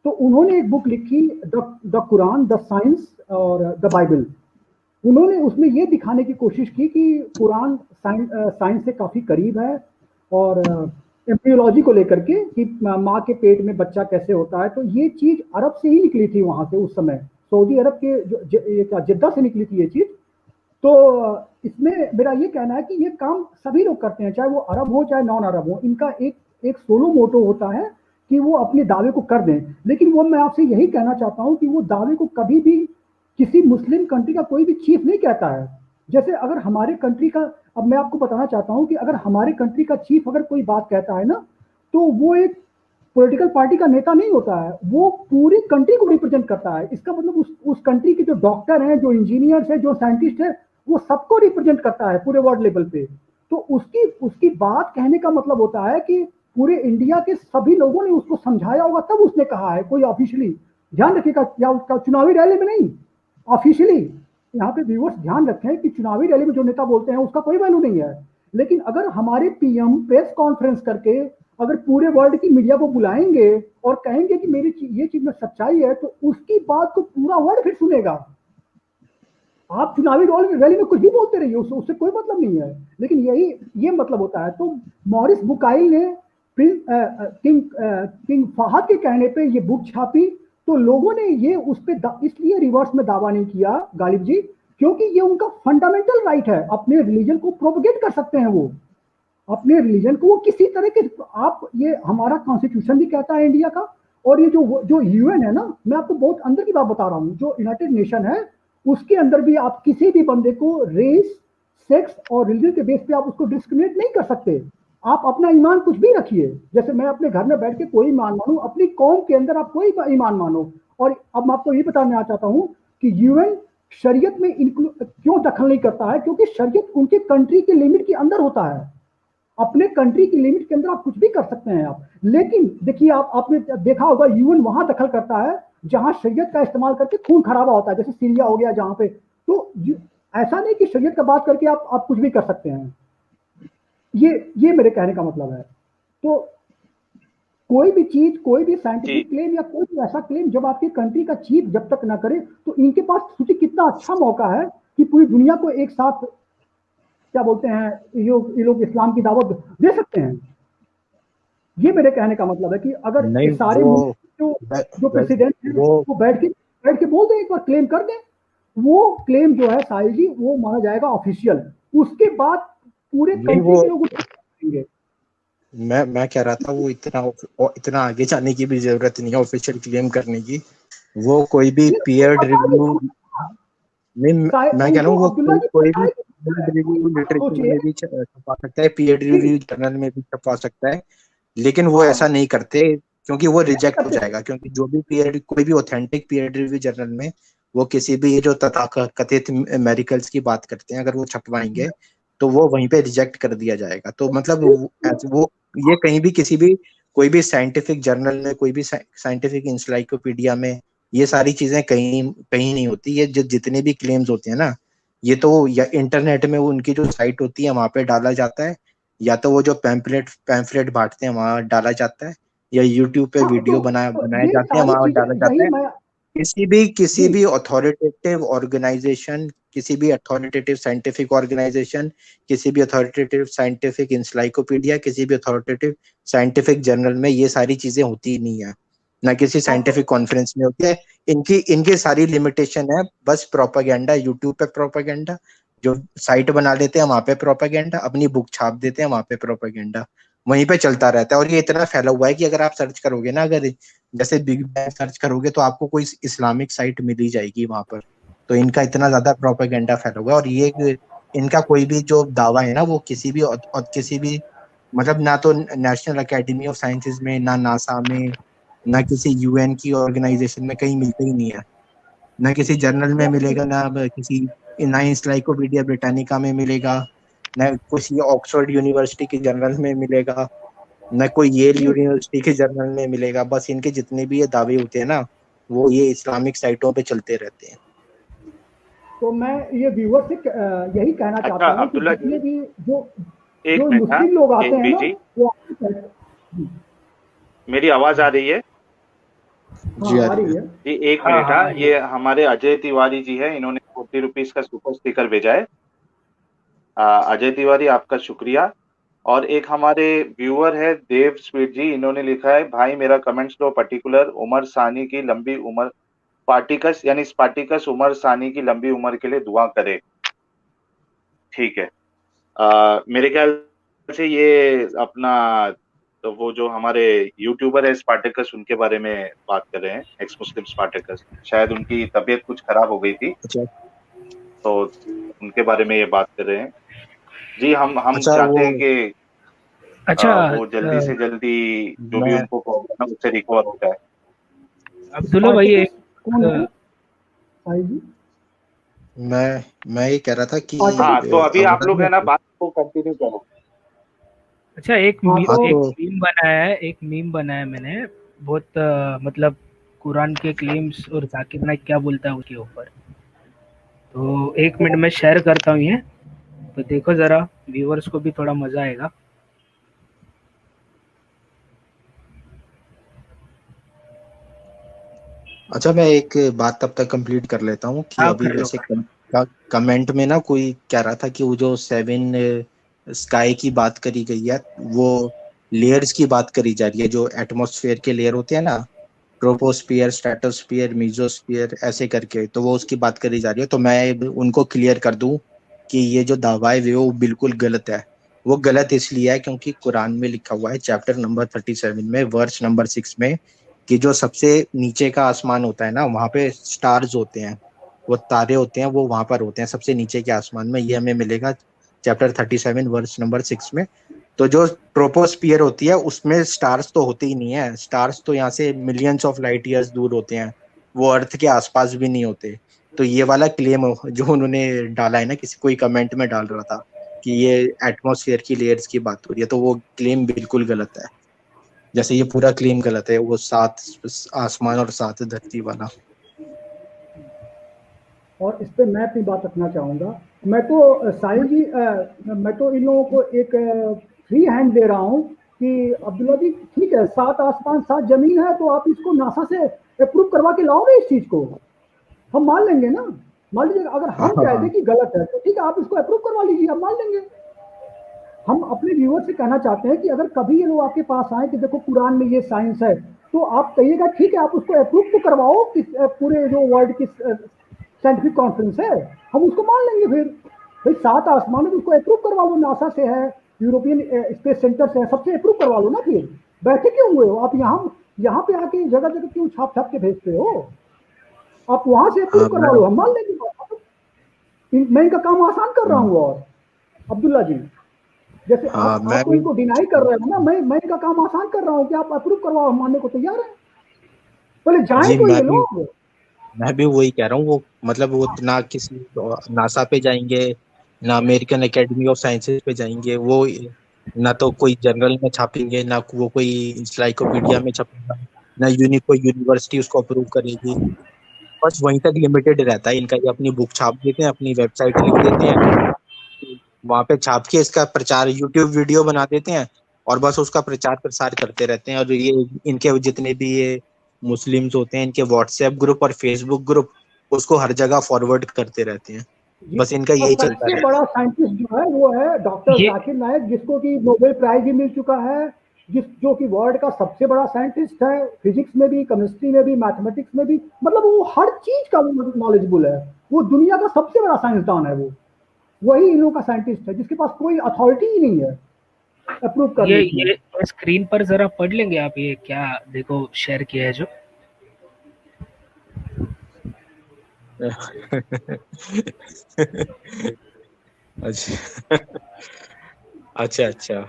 तो उन्होंने एक बुक लिखी, द कुरान, द साइंस और द बाइबल। उन्होंने उसमें ये दिखाने की कोशिश की कि कुरान साइंस से काफ़ी करीब है, और एम्ब्रियोलॉजी को लेकर के कि माँ के पेट में बच्चा कैसे होता है। तो ये चीज़ अरब से ही निकली थी वहाँ से, उस समय सऊदी अरब के ये क्या जिद्दा से निकली थी ये चीज़। तो इसमें मेरा ये कहना है कि ये काम सभी लोग करते हैं, चाहे वो अरब हो चाहे नॉन अरब हो। इनका एक एक सोलो मोटो होता है कि वो अपने दावे को कर दें। लेकिन वो मैं आपसे यही कहना चाहता हूँ कि वो दावे को कभी भी किसी मुस्लिम कंट्री का कोई भी चीफ नहीं कहता है। जैसे अगर हमारे कंट्री का, अब मैं आपको बताना चाहता हूँ कि अगर हमारे कंट्री का चीफ अगर कोई बात कहता है ना, तो वो एक पॉलिटिकल पार्टी का नेता नहीं होता है, वो पूरी कंट्री को रिप्रेजेंट करता है। इसका मतलब उस कंट्री के जो डॉक्टर हैं, जो इंजीनियर्स हैं, जो साइंटिस्ट हैं, वो सबको रिप्रेजेंट करता है पूरे वर्ल्ड लेवल पे। तो उसकी उसकी बात कहने का मतलब होता है कि पूरे इंडिया के सभी लोगों ने उसको समझाया होगा, तब उसने कहा है कोई ऑफिशियली। ध्यान रखिएगा, या उसका चुनावी रैली में नहीं, ऑफिशियली। यहाँ पे व्यूअर्स ध्यान रखें कि चुनावी रैली में जो नेता बोलते हैं उसका कोई वैल्यू नहीं है। लेकिन अगर हमारे पीएम प्रेस कॉन्फ्रेंस करके अगर पूरे वर्ल्ड की मीडिया को बुलाएंगे और कहेंगे कि ये चीज में सच्चाई है, तो उसकी बात को पूरा वर्ल्ड फिर सुनेगा। आप चुनावी रैली में कुछ भी बोलते रहिए, उससे कोई मतलब नहीं है। लेकिन ये मतलब होता है। तो मॉरिस बुकाइल ने किंग फहद के कहने पे ये बुक छापी। तो लोगों ने ये उस पर इसलिए रिवर्स में दावा नहीं किया गालिब जी, क्योंकि ये उनका फंडामेंटल राइट है, अपने रिलीजन को प्रोपगेट कर सकते हैं वो, अपने रिलीजन को वो किसी तरह के। आप ये हमारा कॉन्स्टिट्यूशन भी कहता है इंडिया का, और ये जो यूएन है ना, मैं आपको बहुत अंदर की बात बता रहा हूँ, जो यूनाइटेड नेशन है उसके अंदर भी आप किसी भी बंदे को रेस, सेक्स और रिलीजन के बेस पे आप उसको डिस्क्रिमिनेट नहीं कर सकते। आप अपना ईमान कुछ भी रखिए, जैसे मैं अपने घर में बैठ के कोई ईमान मानूं, अपनी कौम के अंदर आप कोई ईमान मानो। और अब मैं आपको ये बताना चाहता हूं कि यूएन शरीयत में क्यों दखल नहीं करता है, क्योंकि शरीयत उनके कंट्री के लिमिट के अंदर होता है। अपने कंट्री की लिमिट के अंदर आप कुछ भी कर सकते हैं आप। लेकिन देखिए, आपने देखा होगा यूएन वहां दखल करता है जहां शरीयत का इस्तेमाल करके खून खराबा होता है, जैसे सीरिया हो गया जहां पे। तो ऐसा नहीं कि शरीयत का बात करके आप कुछ भी कर सकते हैं। ये मेरे कहने का मतलब है। तो कोई भी चीज, कोई भी साइंटिफिक क्लेम या कोई भी ऐसा क्लेम जब आपकी कंट्री का चीफ जब तक ना करे, तो इनके पास सोचिए कितना अच्छा मौका है कि पूरी दुनिया को एक साथ क्या बोलते हैं, ये लोग इस्लाम की दावत दे सकते हैं। ये मेरे कहने का मतलब है कि अगर नहीं, सारे वो जो प्रेसिडेंट है वो बैठ के बोल दें, एक बार क्लेम कर दें, वो क्लेम जो है साहिल जी वो माना जाएगा ऑफिशियल। उसके बाद पूरे कंट्री के लोग करेंगे। मैं कह रहा था वो इतना आगे जाने की भी जरूरत नहीं है ऑफिशियल क्लेम करने की। वो कोई भी पीयर्ड रिव्यू नहीं, मैं कह रहा हूँ वो कोई भी पीयर्ड रिव्यू लिटरेचर में भी छपा सकता है, पीयर्ड रिव्यू जर्नल में भी छपा सकता है, लेकिन वो ऐसा नहीं करते क्योंकि वो रिजेक्ट हो जाएगा। क्योंकि जो भी कोई भी ऑथेंटिक पीयर्ड रिव्यू जर्नल में वो किसी भी ये जो तथाकथित मेरिकल्स की बात करते हैं, अगर वो छपवाएंगे तो वो वहीं पे रिजेक्ट कर दिया जाएगा। तो मतलब वो ये कहीं भी किसी भी कोई भी साइंटिफिक जर्नल में, कोई भी साइंटिफिक इंसाइक्लोपीडिया में ये सारी चीजें कहीं कहीं नहीं होती। ये जितने भी क्लेम्स होते हैं ना, ये तो या इंटरनेट में उनकी जो साइट होती है वहां पे डाला जाता है, या तो वो जो पैम्फलेट बांटते हैं वहां डाला जाता है, या यूट्यूब पे वीडियो बनाए जाते हैं वहां डाला जाता है। किसी भी अथॉरिटेटिव ऑर्गेनाइजेशन, किसी भी अथॉरिटेटिव साइंटिफिक ऑर्गेनाइजेशन, किसी भी अथॉरिटेटिव साइंटिफिक इंसाइक्लोपीडिया, किसी भी अथॉरिटेटिव साइंटिफिक जर्नल में ये सारी चीजें होती नहीं है, ना किसी साइंटिफिक कॉन्फ्रेंस में होती है। इनकी सारी लिमिटेशन है बस प्रोपागेंडा, यूट्यूब पे प्रोपागेंडा, जो साइट बना लेते हैं वहां पे प्रोपागेंडा, अपनी बुक छाप देते हैं वहां पे प्रोपागेंडा, वहीं पे चलता रहता है। और ये इतना फैला हुआ है कि अगर आप सर्च करोगे ना, अगर जैसे बिग बैंग सर्च करोगे तो आपको कोई इस्लामिक साइट मिल ही जाएगी वहां पर। तो इनका इतना ज्यादा प्रोपेगेंडा फैला हुआ है। और ये इनका कोई भी जो दावा है ना, वो किसी भी मतलब ना तो नेशनल एकेडमी ऑफ साइंसेज में, ना नासा में, ना किसी यूएन की ऑर्गेनाइजेशन में कहीं मिलता ही नहीं है। ना किसी जर्नल में मिलेगा, ना इंसाइक्लोपीडिया ब्रिटानिका में मिलेगा, ना किसी ऑक्सफोर्ड यूनिवर्सिटी के जर्नल में मिलेगा, न कोई येल यूनिवर्सिटी के जर्नल में मिलेगा। बस इनके जितने भी ये दावे होते हैं ना, वो ये इस्लामिक साइटों पे चलते रहते हैं। तो मैं ये व्यूअर से यही कहना चाहता हूँ कि जितने भी जो मुस्लिम लोग आते हैं ना, वो मेरी आवाज आ रही है? जी आ रही है जी, एक मिनट। हाँ, ये हमारे अजय तिवारी जी है, इन्होंने 40 रुपीज का सुपर स्टिकर भेजा है। अजय तिवारी, आपका शुक्रिया। और एक हमारे व्यूअर है देव स्वीट जी, इन्होंने लिखा है, भाई मेरा कमेंट्स लो पर्टिकुलर उमर सानी की लंबी उम्र, स्पार्टिकस उमर सानी की लंबी उम्र के लिए दुआ करे। ठीक है। मेरे ख्याल से ये अपना तो वो जो हमारे यूट्यूबर है स्पार्टिकस, उनके बारे में बात कर रहे हैं, एक्स मुस्लिम स्पार्टिकस। शायद उनकी तबीयत कुछ खराब हो गई थी, तो उनके बारे में ये बात कर रहे हैं। जी, हम चाहते हैं कि वो जल्दी से जल्दी जो भी उनको प्रॉब्लम है उससे रिकवर हो जाए। अब्दुल्ला भाई कौन है भाई जी? मैं ये कह रहा था कि हाँ, तो अभी आप लोग है ना बात को कंटिन्यू करो। अच्छा, एक मीम बनाया है मैंने, बहुत मतलब कुरान के क्लेम्स और जाकिर नाइक क्या बोलता है उसके ऊपर। तो 1 मिनट में शेयर करता हूँ ये, तो देखो जरा, व्यूअर्स को भी थोड़ा मजा आएगा। अच्छा, मैं एक बात तब तक कंप्लीट कर लेता हूँ कि अभी वैसे कमेंट में ना कोई कह रहा था कि वो जो 7 स्काई की बात करी गई है, वो लेयर्स की बात करी जा रही है, जो एटमॉस्फेयर के लेयर होते हैं ना, ट्रोपोस्फियर, स्ट्रेटोस्फियर, मीजोस्फियर, ऐसे करके, तो वो उसकी बात करी जा रही है। तो मैं उनको क्लियर कर दूं कि ये जो दावा है वो बिल्कुल गलत है। वो गलत इसलिए है क्योंकि कुरान में लिखा हुआ है चैप्टर नंबर 37 में वर्स नंबर 6 में कि जो सबसे नीचे का आसमान होता है ना, वहां पे स्टार्स होते हैं, वो तारे होते हैं, वो वहां पर होते हैं सबसे नीचे के आसमान में। ये हमें मिलेगा चैप्टर 37 वर्स नंबर 6 में। तो जो ट्रोपोस्फियर होती है उसमें स्टार्स तो होते ही नहीं है, स्टार्स तो यहाँ से मिलियंस ऑफ लाइट ईयर्स दूर होते हैं, वो अर्थ के आसपास भी नहीं होते। तो ये वाला क्लेम जो उन्होंने डाला है ना, किसी कोई कमेंट में डाल रहा था कि ये एटमॉस्फेयर की लेयर्स की बात हो रही है, तो वो क्लेम बिल्कुल गलत है। जैसे ये पूरा क्लेम गलत है, वो 7 आसमान और 7 धरती वाला। और इस पे मैं अपनी बात रखना चाहूँगा। मैं तो साहिल जी मैं तो इन लोगों को एक फ्री हैंड दे रहा हूँ कि अब्दुल्ला जी ठीक है, 7 आसमान 7 जमीन है, तो आप इसको नासा से अप्रूव करवा के लाओगे इस चीज को, हम मान लेंगे ना। मान लीजिए अगर हम कह दें कि गलत है तो ठीक है, आप इसको अप्रूव करवा लीजिए, हम मान लेंगे। हम अपने व्यूअर से कहना चाहते हैं कि अगर कभी ये लोग आपके पास आए कि देखो कुरान में ये साइंस है, तो आप कहिएगा ठीक है, आप उसको अप्रूव तो करवाओ कि पूरे जो वर्ल्ड की साइंटिफिक कॉन्फ्रेंस है, हम उसको मान लेंगे। फिर भाई 7 आसमान है, उसको अप्रूव करवा लो, नासा से है, यूरोपियन स्पेस सेंटर से है, सबसे अप्रूव करवा लो ना। फिर बैठे क्यों हुए हो आप यहाँ पे आके जगह जगह क्यों छाप छाप के भेजते हो? आप वहां से अप्रूव करवा लो, हम मान लेंगे। मैं इनका काम आसान कर रहा हूँ। और अब्दुल्ला जी जैसे आप तो इनको डिनाई कर रहे हो ना, मैं इनका काम आसान कर रहा हूँ कि आप अप्रूव करवाओ, हम मानने को तैयार है। पहले जाए तो ये लोग। मैं भी वही कह रहा हूँ, वो मतलब वो ना किसी नासा पे जाएंगे, ना अमेरिकन एकेडमी ऑफ साइंसेज पे जाएंगे, वो ना तो कोई जर्नल में छापेंगे, ना वो कोई इंसाइक्लोपीडिया में छपेगा, ना कोई यूनिवर्सिटी उसको अप्रूव करेगी। बस वहीं तक लिमिटेड रहता है इनका। ये अपनी बुक छाप देते हैं, अपनी वेबसाइट लिख देते हैं, वहां पे छाप के इसका प्रचार यूट्यूब वीडियो बना देते हैं, और बस उसका प्रचार प्रसार करते रहते हैं। और ये इनके जितने भी ये मुस्लिम्स होते हैं, इनके व्हाट्सएप ग्रुप और फेसबुक ग्रुप उसको हर जगह फॉरवर्ड करते रहते हैं। बस इनका यही चलता है। सबसे बड़ा साइंटिस्ट जो है वो है डॉक्टर जाकिर नायक, जिसको कि नोबेल प्राइज भी मिल चुका है, जो कि वर्ल्ड का सबसे बड़ा साइंटिस्ट है, फिजिक्स में भी, केमिस्ट्री में भी, मैथमेटिक्स में भी, मतलब वो हर चीज का नॉलेजेबल है। वो दुनिया का सबसे बड़ा साइंसदान है। वो वही इन लोगों का साइंटिस्ट है जिसके पास कोई अथॉरिटी ही नहीं है अप्रूव करने की। ये स्क्रीन पर जरा पढ़ लेंगे आप, ये क्या देखो शेयर किया है जो। अच्छा अच्छा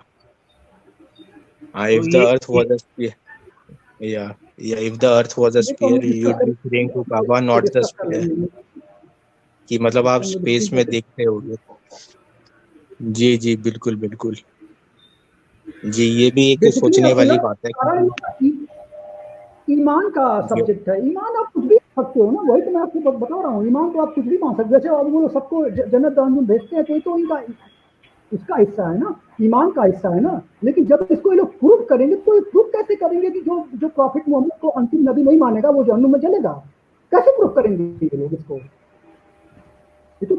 if the earth was a sphere, if the earth was a sphere, you'd be referring to Kaaba, not the sphere। कि मतलब आप स्पेस में देखते होगे। जी जी बिल्कुल बिल्कुल जी, ये भी एक सोचने वाली बात है। ईमान का सब्जेक्ट है। ईमान आप कुछ भी सकते हो ना, वही तो मैं आपको बता रहा हूँ। ईमान तो आप कुछ भी मान सकते हो। जैसे अब वो लोग सबको जन्नत में भेजते हैं, तो इनका इसका हिस्सा है ना, ईमान का हिस्सा है ना। लेकिन जब इसको ये लोग प्रूफ करेंगे, तो प्रूफ कैसे करेंगे कि जो प्रॉफिट मोहम्मद को अंतिम नबी नहीं मानेगा वो जहन्नुम में चलेगा? कैसे प्रूफ करेंगे ये लोग इसको? तो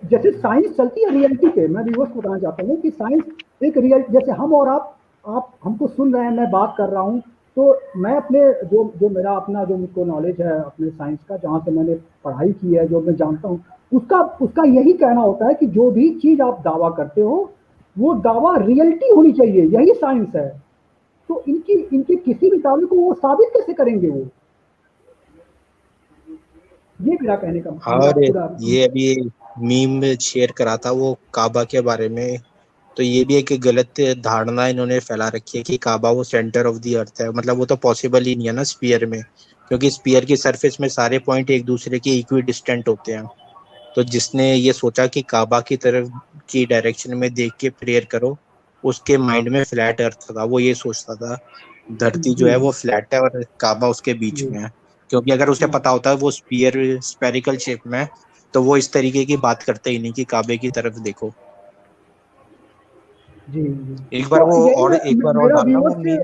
जैसे साइंस चलती है रियलिटी पे, मैं व्यूअर्स को बताना चाहता हूँ कि साइंस एक रियल, जैसे हम और आप हमको सुन रहे हैं, मैं बात कर रहा हूँ, तो मैं अपने जो मेरा अपना जो मुझको नॉलेज है अपने साइंस का, जहाँ से मैंने पढ़ाई की है, जो मैं जानता हूँ, उसका यही कहना होता है कि जो भी चीज आप दावा करते हो वो दावा रियलिटी होनी चाहिए, यही साइंस है। तो इनकी किसी भी दावे को वो साबित कैसे करेंगे? वो ये मेरा कहने का। और ये अभी मीम शेयर करा था वो काबा के बारे में, तो ये भी एक गलत धारणा इन्होंने फैला रखी है कि काबा वो सेंटर ऑफ द अर्थ है। मतलब वो तो पॉसिबल ही नहीं है ना स्फीयर में, क्योंकि स्फीयर की सरफेस में सारे पॉइंट एक दूसरे के इक्वी डिस्टेंट होते हैं। तो जिसने ये सोचा कि काबा की तरफ की डायरेक्शन में देख के प्रेयर करो, उसके माइंड में फ्लैट अर्थ था। वो ये सोचता था धरती जो है वो फ्लैट है और काबा उसके बीच में है। क्योंकि अगर उसे पता होता है वो स्पेरिकल शेप में है, तो वो इस तरीके की बात करते ही नहीं कि काबे की तरफ देखो। जी एक बार वो और एक बार और डालना वो मीम।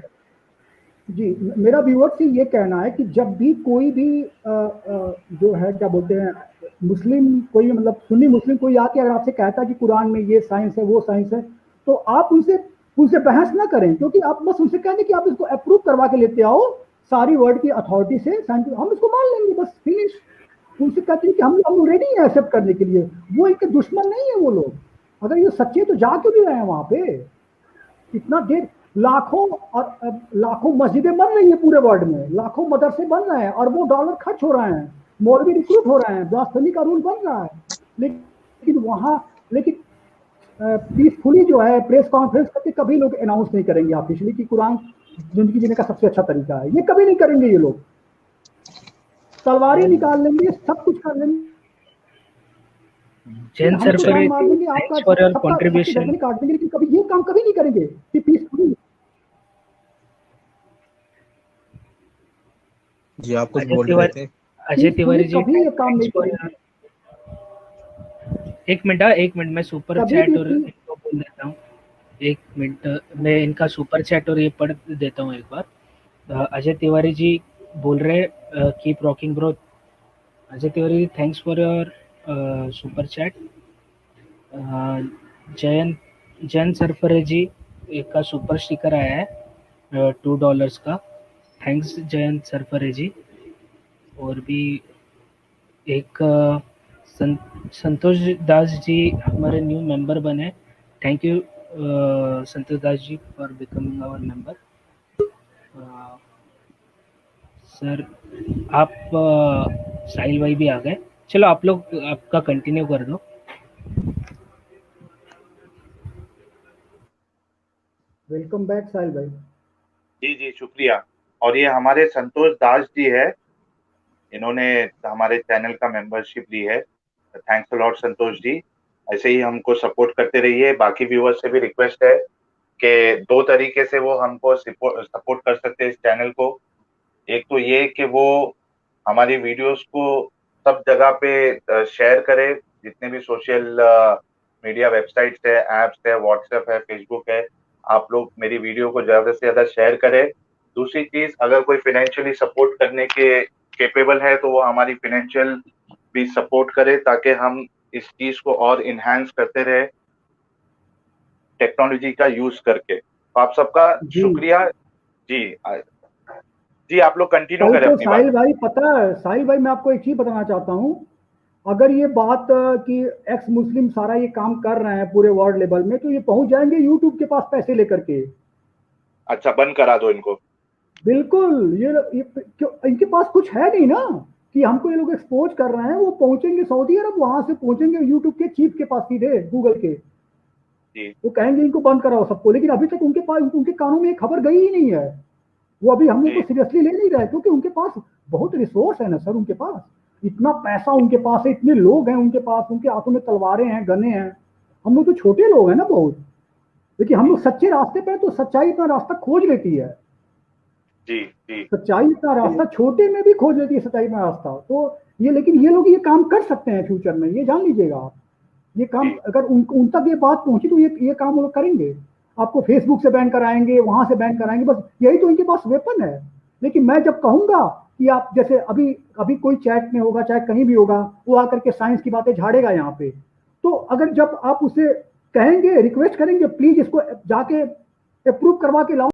जी, मेरा व्यूअर से ये कहना है कि जब भी कोई भी जो है क्या बोलते हैं मुस्लिम, कोई मतलब सुन्नी मुस्लिम कोई आके अगर आपसे कहता है कि कुरान में ये साइंस है वो साइंस है, तो आप उनसे बहस ना करें, क्योंकि आप बस उनसे कहने कि आप इसको अप्रूव करवा के लेते आओ सारी वर्ल्ड की अथॉरिटी से, हम इसको मान लेंगे, बस फिनिश। उनसे कहते हैं कि हम रेडी हैं एक्सेप्ट करने के लिए। वो इनके दुश्मन नहीं है वो लोग। अगर ये सच्चे तो जा क्यों नहीं रहे हैं वहां पे? इतना देर लाखों मस्जिदें बन रही है पूरे वर्ल्ड में, लाखों मदरसे बन रहे हैं, और वो डॉलर खर्च हो रहे हैं, मौलवी रिक्रूट हो रहे हैं, ब्लास्फेमी का रूल बन रहा है। लेकिन पीसफुली जो है प्रेस कॉन्फ्रेंस करके कभी लोग अनाउंस नहीं करेंगे ऑफिशियली कि कुरान जिंदगी जीने का सबसे अच्छा तरीका है। ये कभी नहीं करेंगे ये लोग। तलवारें निकाल लेंगे, सब कुछ कर लेंगे, काट देंगे, लेकिन कभी ये काम कभी नहीं करेंगे कि पीसफुली। जी आप कुछ बोल रहे थे अजय तिवारी जी, कभी ये काम नहीं करेंगे। एक मिनट मैं सुपर चैट और बोल देता हूँ। एक मिनट, मैं इनका सुपर चैट और ये पढ़ देता हूँ एक बार। अजय तिवारी जी बोल रहे keep rocking bro. Ajay Tiwari ji, thanks for your super chat. Jayant Sarfare ji का सुपर स्टिकर आया है $2 का। थैंक्स जयंत सरफरे जी। और भी एक संतोष दास जी हमारे न्यू मेंबर बने। Thank you Santosh Das ji for becoming our member. Sir आप साहिल भाई भी आ गए। चलो आप लोग आपका कंटिन्यू कर दो। वेलकम बैक साहिल भाई। जी जी शुक्रिया। और ये हमारे संतोष दास जी है, इन्होंने हमारे चैनल का मेंबरशिप ली है। Thanks a lot Santosh ji. ऐसे ही हमको सपोर्ट करते रहिए। बाकी व्यूअर्स से भी रिक्वेस्ट है कि 2 तरीके से वो हमको सपोर्ट कर सकते हैं इस चैनल को। एक तो ये कि वो हमारी वीडियोस को सब जगह पे शेयर करे, जितने भी सोशल मीडिया वेबसाइट्स है, एप्स है, व्हाट्सएप है, फेसबुक है, आप लोग मेरी वीडियो को ज्यादा से ज्यादा शेयर करें। दूसरी चीज, अगर कोई फाइनेंशियली सपोर्ट करने के केपेबल है तो वो हमारी फाइनेंशियल भी सपोर्ट करे, ताकि हम इस चीज को और इनहेंस करते रहे टेक्नोलॉजी का यूज करके। तो आप सबका शुक्रिया जी। जी आप लोग कंटिन्यू कल करें तो अपनी बात। साहिल भाई, पता है साहिल भाई, मैं आपको एक चीज बताना चाहता हूँ। अगर ये बात कि एक्स मुस्लिम सारा ये काम कर रहे हैं पूरे वर्ल्ड लेवल में, तो ये पहुंच जाएंगे यूट्यूब के पास पैसे लेकर के। अच्छा, बंद करा दो इनको। बिल्कुल। इनके पास कुछ है नहीं ना कि हमको ये लोग एक्सपोज कर रहे हैं। वो पहुंचेंगे सऊदी अरब, वहां से पहुंचेंगे यूट्यूब के चीफ के पास, सीधे गूगल के। जी वो कहेंगे इनको बंद कराओ सबको, लेकिन अभी तक उनके पास, उनके कानों में ये खबर गई ही नहीं है। वो अभी हम लोग को जी सीरियसली ले नहीं रहे, क्योंकि उनके पास बहुत रिसोर्स है ना सर। उनके पास इतना पैसा उनके पास है, इतने लोग हैं उनके पास, उनके हाथों में तलवारें हैं, गने हैं। हम लोग तो छोटे लोग हैं ना बहुत, लेकिन हम लोग सच्चे रास्ते पे, तो सच्चाई इतना रास्ता खोज लेती है। जी जी सच्चाई का रास्ता छोटे में भी खोज लेती है, सच्चाई का रास्ता। तो ये, लेकिन ये लोग ये काम कर सकते हैं फ्यूचर में, ये जान लीजिएगा आप। ये काम जी अगर उन तक ये बात पहुंची, तो ये काम वो लोग करेंगे। आपको फेसबुक से बैन कराएंगे, वहां से बैन कराएंगे, बस यही तो इनके पास वेपन है। लेकिन मैं जब कहूंगा कि आप, जैसे अभी अभी कोई चैट में होगा, चाहे कहीं भी होगा, वो आकर के साइंस की बातें झाड़ेगा यहाँ पे, तो अगर जब आप उसे कहेंगे, रिक्वेस्ट करेंगे, प्लीज इसको जाके अप्रूव करवा के लाओ,